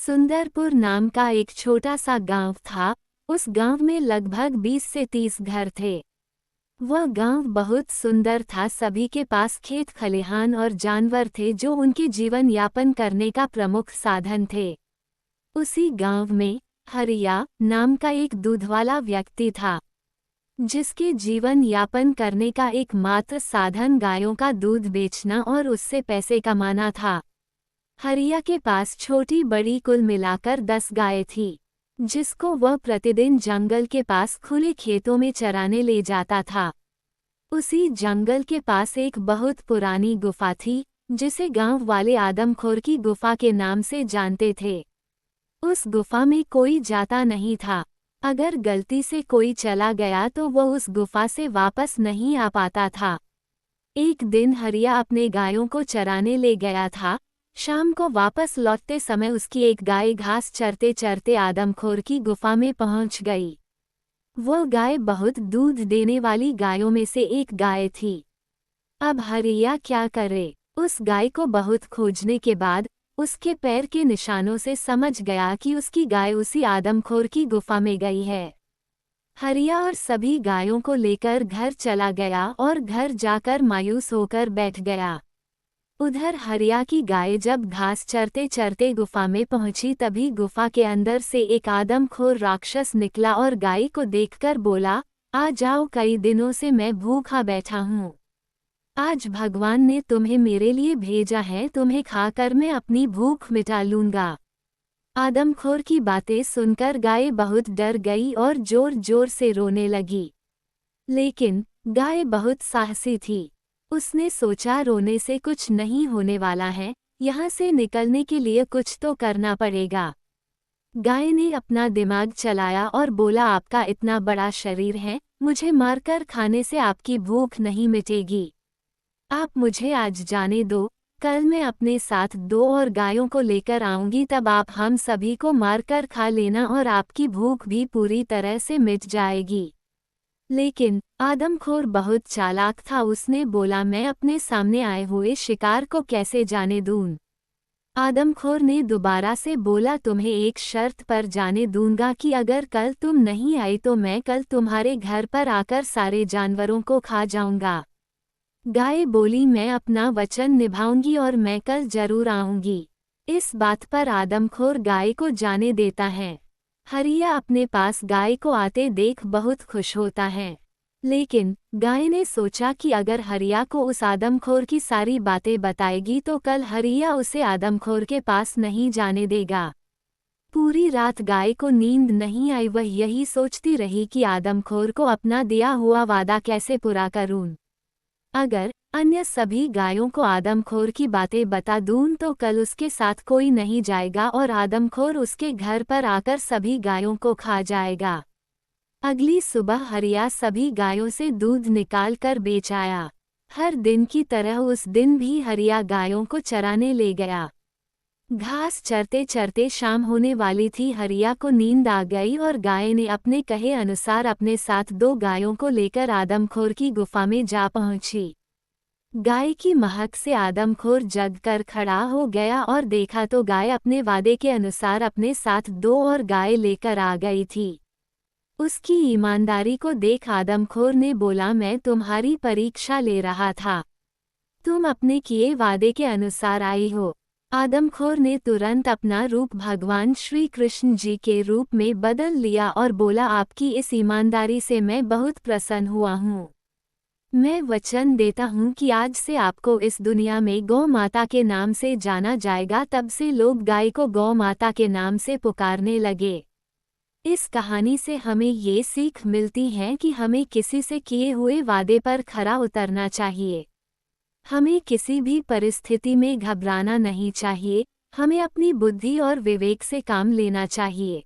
सुंदरपुर नाम का एक छोटा सा गांव था। उस गांव में लगभग 20 से 30 घर थे। वह गांव बहुत सुंदर था। सभी के पास खेत खलिहान और जानवर थे जो उनके जीवन यापन करने का प्रमुख साधन थे। उसी गांव में हरिया नाम का एक दूधवाला व्यक्ति था, जिसके जीवन यापन करने का एकमात्र साधन गायों का दूध बेचना और उससे पैसे कमाना था। हरिया के पास छोटी बड़ी कुल मिलाकर 10 गायें थी, जिसको वह प्रतिदिन जंगल के पास खुले खेतों में चराने ले जाता था। उसी जंगल के पास एक बहुत पुरानी गुफा थी, जिसे गांव वाले आदमखोर की गुफा के नाम से जानते थे। उस गुफा में कोई जाता नहीं था। अगर गलती से कोई चला गया तो वह उस गुफा से वापस नहीं आ पाता था। एक दिन हरिया अपने गायों को चराने ले गया था। शाम को वापस लौटते समय उसकी एक गाय घास चरते चरते आदमखोर की गुफा में पहुंच गई। वह गाय बहुत दूध देने वाली गायों में से एक गाय थी। अब हरिया क्या करे? उस गाय को बहुत खोजने के बाद उसके पैर के निशानों से समझ गया कि उसकी गाय उसी आदमखोर की गुफा में गई है। हरिया और सभी गायों को लेकर घर चला गया और घर जाकर मायूस होकर बैठ गया। उधर हरिया की गाय जब घास चरते चरते गुफा में पहुंची, तभी गुफा के अंदर से एक आदमखोर राक्षस निकला और गाय को देखकर बोला, आ जाओ, कई दिनों से मैं भूखा बैठा हूँ। आज भगवान ने तुम्हें मेरे लिए भेजा है, तुम्हें खाकर मैं अपनी भूख मिटा लूंगा। आदमखोर की बातें सुनकर गाय बहुत डर गई और जोर जोर से रोने लगी। लेकिन गाय बहुत साहसी थी। उसने सोचा, रोने से कुछ नहीं होने वाला है, यहाँ से निकलने के लिए कुछ तो करना पड़ेगा। गाय ने अपना दिमाग चलाया और बोला, आपका इतना बड़ा शरीर है, मुझे मारकर खाने से आपकी भूख नहीं मिटेगी। आप मुझे आज जाने दो, कल मैं अपने साथ 2 और गायों को लेकर आऊंगी, तब आप हम सभी को मारकर खा लेना और आपकी भूख भी पूरी तरह से मिट जाएगी। लेकिन आदमखोर बहुत चालाक था। उसने बोला, मैं अपने सामने आए हुए शिकार को कैसे जाने दूं? आदमखोर ने दोबारा से बोला, तुम्हें एक शर्त पर जाने दूंगा कि अगर कल तुम नहीं आई तो मैं कल तुम्हारे घर पर आकर सारे जानवरों को खा जाऊंगा। गाय बोली, मैं अपना वचन निभाऊंगी और मैं कल जरूर आऊंगी। इस बात पर आदमखोर गाय को जाने देता है। हरिया अपने पास गाय को आते देख बहुत खुश होता है। लेकिन गाय ने सोचा कि अगर हरिया को उस आदमखोर की सारी बातें बताएगी तो कल हरिया उसे आदमखोर के पास नहीं जाने देगा। पूरी रात गाय को नींद नहीं आई। वह यही सोचती रही कि आदमखोर को अपना दिया हुआ वादा कैसे पूरा करूं। अगर अन्य सभी गायों को आदमखोर की बातें बता दूं तो कल उसके साथ कोई नहीं जाएगा और आदमखोर उसके घर पर आकर सभी गायों को खा जाएगा। अगली सुबह हरिया सभी गायों से दूध निकाल कर बेच आया। हर दिन की तरह उस दिन भी हरिया गायों को चराने ले गया। घास चरते चरते शाम होने वाली थी। हरिया को नींद आ गई और गाय ने अपने कहे अनुसार अपने साथ 2 गायों को लेकर आदमखोर की गुफा में जा पहुंची। गाय की महक से आदमखोर जग कर खड़ा हो गया और देखा तो गाय अपने वादे के अनुसार अपने साथ 2 और गाय लेकर आ गई थी। उसकी ईमानदारी को देख आदमखोर ने बोला, मैं तुम्हारी परीक्षा ले रहा था, तुम अपने किए वादे के अनुसार आई हो। आदमखोर ने तुरंत अपना रूप भगवान श्री कृष्ण जी के रूप में बदल लिया और बोला, आपकी इस ईमानदारी से मैं बहुत प्रसन्न हुआ हूँ। मैं वचन देता हूँ कि आज से आपको इस दुनिया में गौ माता के नाम से जाना जाएगा। तब से लोग गाय को गौ माता के नाम से पुकारने लगे। इस कहानी से हमें ये सीख मिलती है कि हमें किसी से किए हुए वादे पर खरा उतरना चाहिए। हमें किसी भी परिस्थिति में घबराना नहीं चाहिए। हमें अपनी बुद्धि और विवेक से काम लेना चाहिए।